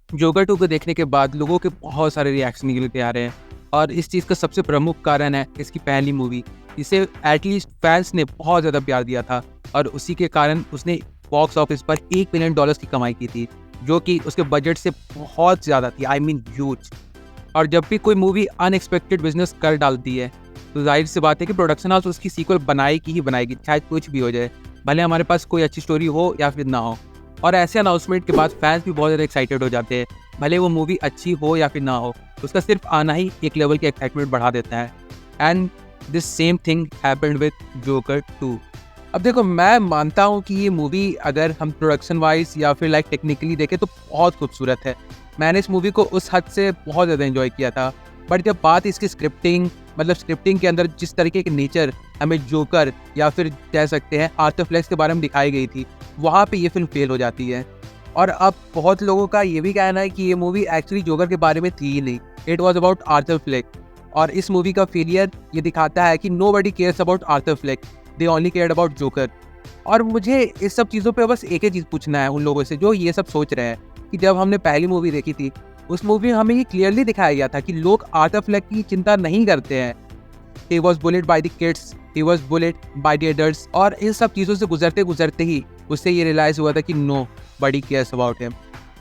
Joker 2 को देखने के बाद लोगों के बहुत सारे रिएक्शन निकल के आ रहे हैं और इस चीज़ का सबसे प्रमुख कारण है इसकी पहली मूवी। इसे एटलीस्ट फैंस ने बहुत ज़्यादा प्यार दिया था और उसी के कारण उसने बॉक्स ऑफिस पर $1 बिलियन की कमाई की थी, जो कि उसके बजट से बहुत ज़्यादा थी, आई मीन ह्यूज। और जब भी कोई मूवी अनएक्सपेक्टेड बिजनेस कर डालती है तो जाहिर सी बात है कि प्रोडक्शन हाउस उसकी सीक्वल बनाएगी ही बनाएगी, चाहे कुछ भी हो जाए, भले हमारे पास कोई अच्छी स्टोरी हो या फिर ना हो। और ऐसे अनाउंसमेंट के बाद फैंस भी बहुत ज़्यादा एक्साइटेड हो जाते हैं, भले वो मूवी अच्छी हो या फिर ना हो, उसका सिर्फ आना ही एक लेवल की एक्साइटमेंट बढ़ा देता है। And this same thing happened with joker 2। अब देखो, मैं मानता हूँ कि ये मूवी अगर हम प्रोडक्शन वाइज या फिर लाइक टेक्निकली देखें तो बहुत खूबसूरत है। मैंने इस मूवी को उस हद से बहुत ज़्यादा एंजॉय किया था। बट जब बात इसकी स्क्रिप्टिंग, मतलब स्क्रिप्टिंग के अंदर जिस तरीके के नेचर हमें जोकर या फिर कह सकते हैं आर्थर फ्लेक के बारे में दिखाई गई थी, वहाँ पे ये फिल्म फेल हो जाती है। और अब बहुत लोगों का ये भी कहना है कि ये मूवी एक्चुअली जोकर के बारे में थी ही नहीं, it was about Arthur Fleck. और इस मूवी का फेलियर ये दिखाता है कि nobody cares about Arthur Fleck, they only cared about Joker. और मुझे इस सब चीज़ों पे बस एक ही चीज़ पूछना है उन लोगों से जो ये सब सोच रहे हैं कि जब हमने पहली मूवी देखी थी, उस मूवी में हमें ये क्लियरली दिखाया गया था कि लोग आर्थर फ्लेक की चिंता नहीं करते हैं। He was bullied by the kids, he was bullied by the adults, और इन सब चीज़ों से गुजरते गुजरते ही उससे ये रियलाइज़ हुआ था कि nobody cares about him.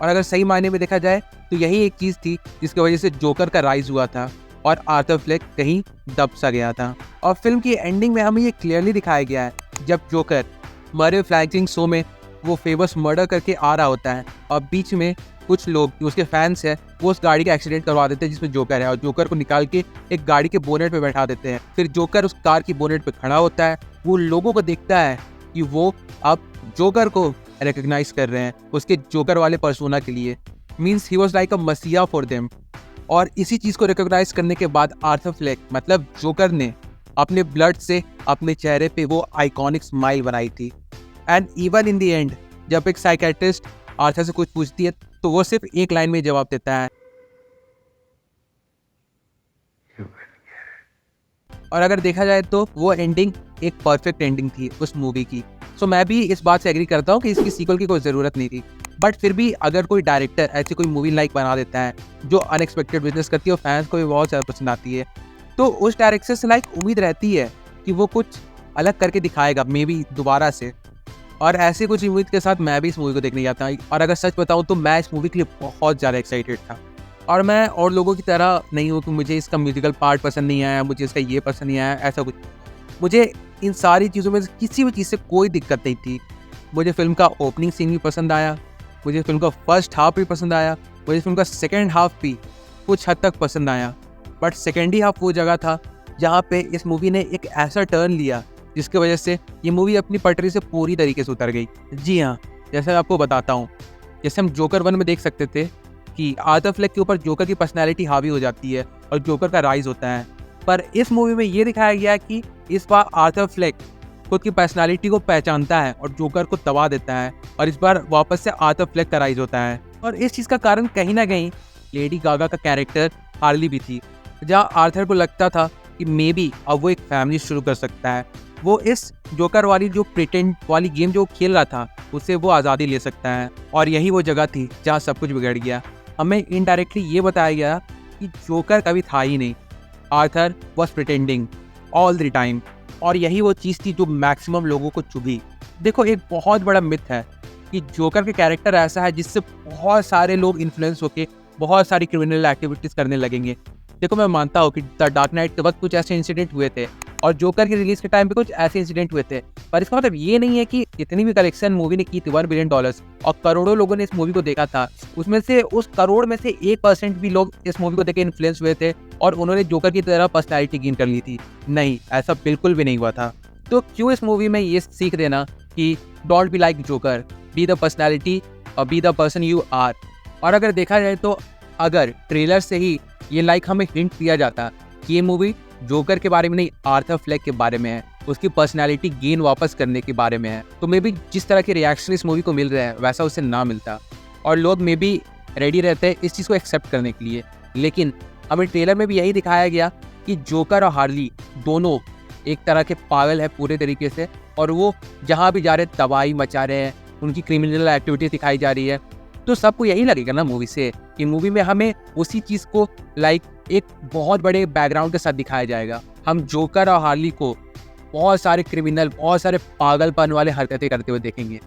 और अगर सही मायने में देखा जाए तो यही एक चीज़ थी जिसकी वजह से जोकर का राइज हुआ था और आर्थर फ्लेक कहीं दब सा गया था। और फिल्म की एंडिंग में हमें ये क्लियरली दिखाया गया है, जब जोकर मरे फ्लैंकिंग शो में वो फेमस मर्डर करके आ रहा होता है और बीच में कुछ लोग जो उसके फैंस हैं वो उस गाड़ी का एक्सीडेंट करवा देते हैं जिसमें जोकर है, और जोकर को निकाल के एक गाड़ी के बोनेट पे बैठा देते हैं। फिर जोकर उस कार की बोनेट पे खड़ा होता है, वो लोगों को देखता है कि वो अब जोकर को रिकग्नाइज कर रहे हैं उसके जोकर वाले पर्सोना के लिए। मीन्स ही वॉज लाइक अ मसीहा फॉर देम। और इसी चीज़ को रिकॉग्नाइज करने के बाद आर्थर फ्लेक मतलब जोकर ने अपने ब्लड से अपने चेहरे पे वो आइकॉनिक स्माइल बनाई थी। And even in the end जब एक साइकेट्रिस्ट आर्थर से कुछ पूछती है तो वो सिर्फ एक लाइन में जवाब देता है। और अगर देखा जाए तो वो एंडिंग एक परफेक्ट एंडिंग थी उस मूवी की। सो मैं भी इस बात से एग्री करता हूँ कि इसकी सीक्वल की कोई ज़रूरत नहीं थी। बट फिर भी अगर कोई डायरेक्टर ऐसी कोई मूवी लाइक बना देता है जो अनएक्सपेक्टेड बिजनेस करती है और फैंस को भी बहुत ज़्यादा पसंद आती है, तो उस डायरेक्टर से लाइक उम्मीद रहती है कि वो कुछ अलग करके दिखाएगा मे बी दोबारा से। और ऐसे कुछ उम्मीद के साथ मैं भी इस मूवी को देखने जाता हूँ। और अगर सच बताऊँ तो मैं इस मूवी के लिए बहुत ज़्यादा एक्साइटेड था। और मैं और लोगों की तरह नहीं हूँ कि मुझे इसका म्यूजिकल पार्ट पसंद नहीं आया, मुझे इसका ये पसंद नहीं आया, ऐसा कुछ। मुझे इन सारी चीज़ों में किसी भी चीज़ से कोई दिक्कत नहीं थी। मुझे फिल्म का ओपनिंग सीन भी पसंद आया, मुझे फिल्म का फर्स्ट हाफ भी पसंद आया, मुझे फिल्म का सेकेंड हाफ भी कुछ हद तक पसंद आया। बट सेकेंड ही हाफ वो जगह था जहाँ पे इस मूवी ने एक ऐसा टर्न लिया जिसकी वजह से ये मूवी अपनी पटरी से पूरी तरीके से उतर गई। जी हाँ, जैसे मैं आपको बताता हूँ, जैसे हम जोकर 1 में देख सकते थे कि आर्थर फ्लेक के ऊपर जोकर की पर्सनैलिटी हावी हो जाती है और जोकर का राइज होता है। पर इस मूवी में ये दिखाया गया कि इस बार आर्थर फ्लेक खुद की पर्सनैलिटी को पहचानता है और जोकर को दबा देता है, और इस बार वापस से आर्थर फ्लेक का राइज होता है। और इस चीज़ का कारण कहीं ना कहीं लेडी गागा का कैरेक्टर हार्ली भी थी, जहाँ आर्थर को लगता था कि मे बी अब वो एक फैमिली शुरू कर सकता है, वो इस जोकर वाली जो प्रिटेंड वाली गेम जो खेल रहा था उससे वो आज़ादी ले सकता है। और यही वो जगह थी जहाँ सब कुछ बिगड़ गया। हमें इनडायरेक्टली ये बताया गया कि जोकर कभी था ही नहीं, Arthur was pretending all the time. और यही वो चीज़ थी जो मैक्सिमम लोगों को चुभी। देखो, एक बहुत बड़ा मिथ है कि जोकर के कैरेक्टर ऐसा है जिससे बहुत सारे लोग इन्फ्लुएंस होकर बहुत सारी क्रिमिनल एक्टिविटीज़ करने लगेंगे। देखो, मैं मानता हूँ कि द डार्क नाइट के वक्त कुछ ऐसे इंसिडेंट हुए थे और जोकर की रिलीज के टाइम पे कुछ ऐसे इंसिडेंट हुए थे, पर इसका मतलब ये नहीं है कि जितनी भी कलेक्शन मूवी ने की थी $1 बिलियन और करोड़ों लोगों ने इस मूवी को देखा था, उसमें से उस करोड़ में से 1% भी लोग इस मूवी को देख के इन्फ्लुएंस हुए थे और उन्होंने जोकर की तरह पर्सनैलिटी गेन कर ली थी। नहीं, ऐसा बिल्कुल भी नहीं हुआ था। तो क्यों इस मूवी में ये सीख देना कि don't be like joker, be the personality और be the person you are. और अगर देखा जाए तो अगर ट्रेलर से ही ये लाइक हमें हिंट दिया जाता कि ये मूवी जोकर के बारे में नहीं, आर्थर फ्लेक के बारे में है, उसकी पर्सनैलिटी गेन वापस करने के बारे में है, तो मे बी जिस तरह के रिएक्शन इस मूवी को मिल रहे हैं वैसा उसे ना मिलता और लोग मे बी रेडी रहते हैं इस चीज़ को एक्सेप्ट करने के लिए। लेकिन हमें ट्रेलर में भी यही दिखाया गया कि जोकर और हार्ली दोनों एक तरह के पागल है पूरे तरीके से, और वो जहाँ भी जा रहे तबाही मचा रहे हैं, उनकी क्रिमिनल एक्टिविटी दिखाई जा रही है। तो सबको यही लगेगा ना मूवी से कि मूवी में हमें उसी चीज़ को लाइक एक बहुत बड़े बैकग्राउंड के साथ दिखाया जाएगा। हम जोकर और हार्ली को बहुत सारे क्रिमिनल, बहुत सारे पागलपन वाले हरकतें करते हुए देखेंगे,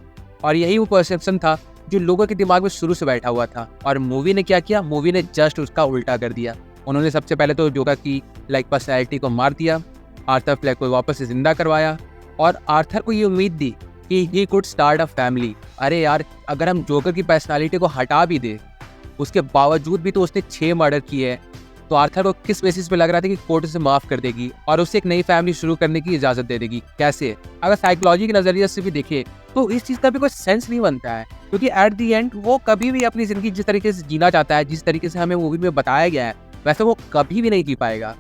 और यही वो परसेप्शन था जो लोगों के दिमाग में शुरू से बैठा हुआ था। और मूवी ने क्या किया, मूवी ने जस्ट उसका उल्टा कर दिया। उन्होंने सबसे पहले तो जोकर की पर्सनैलिटी को मार दिया, आर्थर फ्लेक को वापस से जिंदा करवाया, और आर्थर को ये उम्मीद दी कि he could start a family. अरे यार, अगर हम जोकर की पर्सनालिटी को हटा भी दे, उसके बावजूद भी तो उसने 6 मर्डर किए हैं, तो आर्थर को किस बेसिस पे लग रहा था कि कोर्ट उसे माफ कर देगी और उसे एक नई फैमिली शुरू करने की इजाजत दे देगी? कैसे? अगर साइकोलॉजी के नजरिए से भी देखे तो इस चीज का भी कोई सेंस नहीं बनता है, क्योंकि एट द एंड वो कभी भी अपनी जिंदगी जिस तरीके से जीना चाहता है, जिस तरीके से हमें मूवी में बताया गया है, वैसे वो कभी भी नहीं जी पाएगा।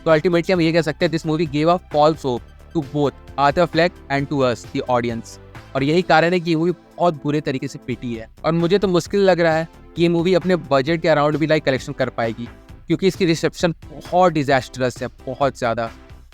तो अल्टीमेटली हम ये कह सकते हैं, this movie gave a false hope to both Arthur Fleck and to us the audience. और यही कारण है कि ये मूवी बहुत बुरे तरीके से पिटी है, और मुझे तो मुश्किल लग रहा है कि ये मूवी अपने बजट के अराउंड भी लाइक कलेक्शन कर पाएगी, क्योंकि इसकी रिसेप्शन बहुत डिजास्टरस है, बहुत ज़्यादा।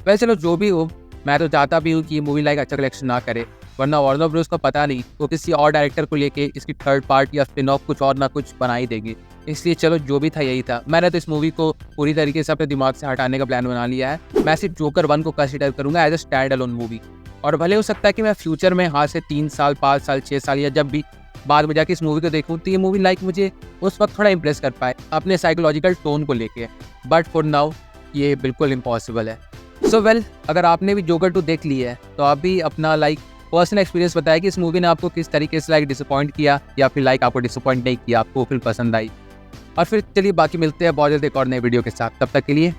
वैसे चलो जो भी हो, मैं तो चाहता भी हूँ कि ये मूवी लाइक अच्छा कलेक्शन ना करे, वरना वार्नर ब्रोस को पता नहीं वो किसी और डायरेक्टर को लेके इसकी थर्ड पार्ट या स्पिन ऑफ कुछ और ना कुछ बना ही देंगे। इसलिए चलो जो भी था यही था। मैंने तो इस मूवी को पूरी तरीके से अपने दिमाग से हटाने का प्लान बना लिया है। मैं सिर्फ जोकर 1 को कंसिडर करूंगा as a stand alone movie, और भले हो सकता है कि मैं फ्यूचर में हाँ से 3 साल, 5 साल, 6 साल या जब भी बाद में जाके इस मूवी को देखूं, तो ये मूवी लाइक मुझे उस वक्त थोड़ा इंप्रेस कर पाए अपने साइकोलॉजिकल टोन को लेके, बट फॉर नाउ ये बिल्कुल इम्पॉसिबल है। सो वेल, अगर आपने भी जोकर 2 देख ली है तो आप भी अपना लाइक पर्सनल एक्सपीरियंस बताया कि इस मूवी ने आपको किस तरीके से लाइक डिसअपॉइंट किया, या फिर लाइक आपको डिसअपॉइंट नहीं किया, आपको फिर पसंद आई। और फिर चलिए बाकी मिलते हैं बहुत जल्द एक और नए वीडियो के साथ। तब तक के लिए